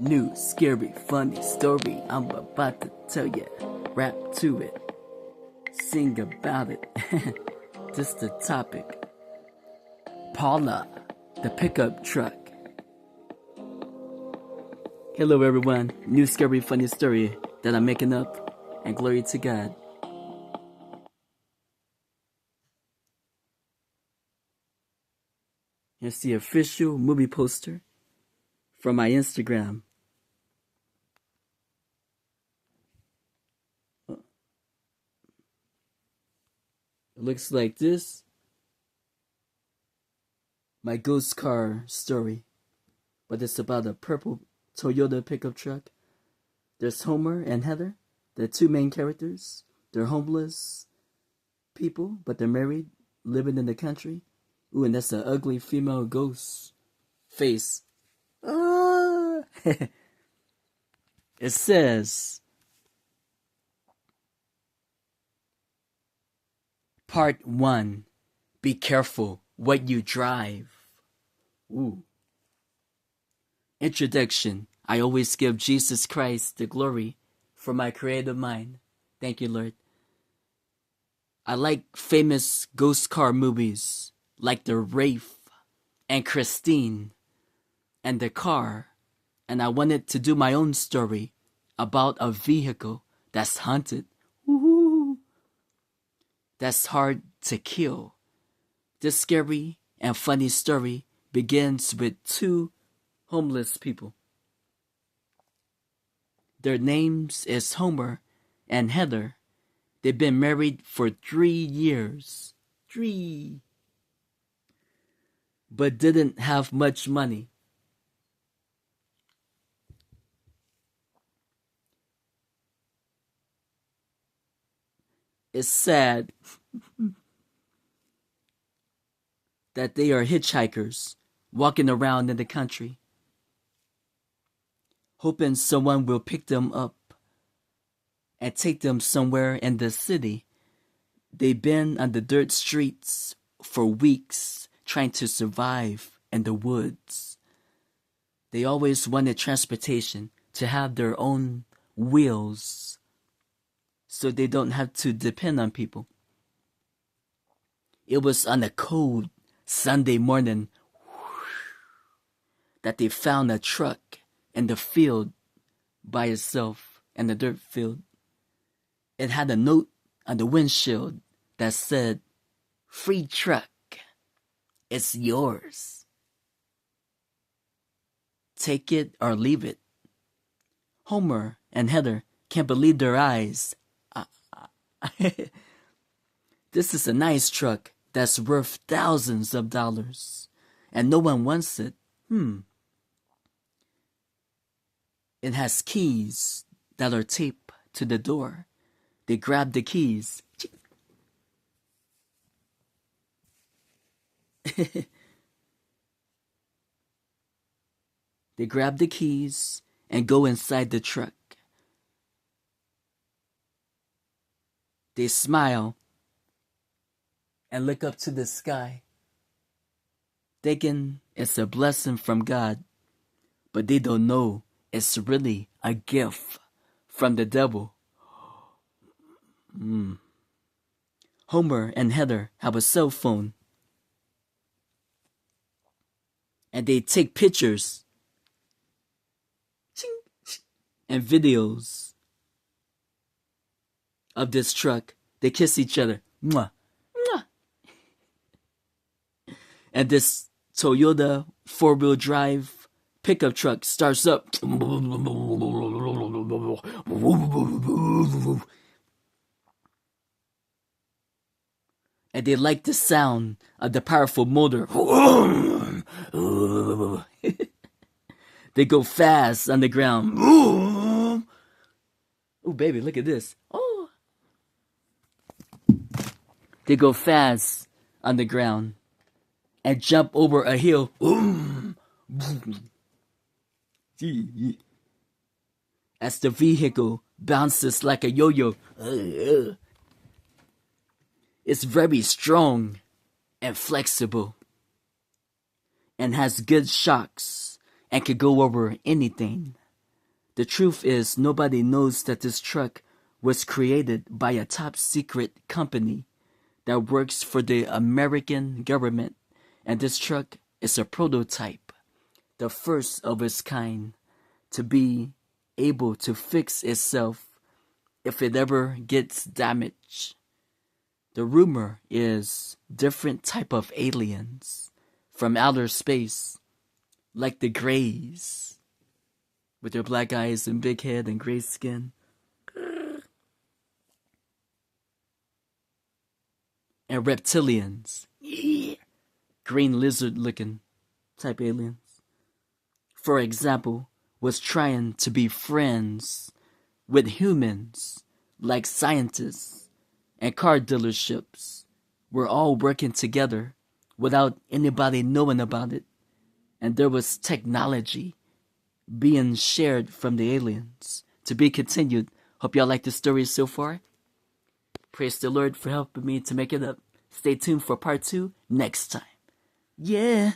New, scary, funny story I'm about to tell ya. Rap to it, sing about it. This the topic. Paula the Pick-up Truck. Hello everyone, new scary funny story that I'm making up, and glory to God. Here's the official movie poster from my Instagram. It looks like this. My ghost car story. But it's about a purple Toyota pickup truck. There's Homer and Heather, the two main characters. They're homeless people, but they're married, living in the country. Ooh, and that's an ugly female ghost face. Ah! It says, Part 1. Be careful what you drive. Ooh. Introduction. I always give Jesus Christ the glory for my creative mind. Thank you, Lord. I like famous ghost car movies like The Wraith and Christine and The Car, and I wanted to do my own story about a vehicle that's haunted. Woo-hoo. That's hard to kill. This scary and funny story begins with two homeless people. Their names is Homer and Heather. They've been married for 3 years. 3. But didn't have much money. It's sad that they are hitchhikers walking around in the country, hoping someone will pick them up and take them somewhere in the city. They've been on the dirt streets for weeks trying to survive in the woods. They always wanted transportation to have their own wheels so they don't have to depend on people. It was on a cold Sunday morning that they found a truck in the field by itself, in the dirt field. It had a note on the windshield that said, "Free truck, it's yours. Take it or leave it." Homer and Heather can't believe their eyes. This is a nice truck that's worth thousands of dollars, and no one wants it. It has keys that are taped to the door. They grab the keys. They grab the keys and go inside the truck. They smile and look up to the sky, thinking it's a blessing from God, but they don't know it's really a gift from the devil. Homer and Heather have a cell phone, and they take pictures and videos of this truck. They kiss each other. Mwah. Mwah. And this Toyota 4-wheel drive pickup truck starts up. And they like the sound of the powerful motor. They go fast on the ground. Oh, baby, look at this. Oh. They go fast on the ground and jump over a hill. As the vehicle bounces like a yo-yo. It's very strong and flexible and has good shocks and could go over anything. The truth is, nobody knows that this truck was created by a top secret company that works for the American government, and this truck is a prototype, the first of its kind, to be able to fix itself if it ever gets damaged. The rumor is different type of aliens from outer space, like the Greys, with their black eyes and big head and gray skin. And reptilians, green lizard looking type aliens, for example, was trying to be friends with humans, like scientists and car dealerships were all working together without anybody knowing about it. And there was technology being shared from the aliens. To be continued. Hope y'all like the story so far. Praise the Lord for helping me to make it up. Stay tuned for part 2 next time. Yeah.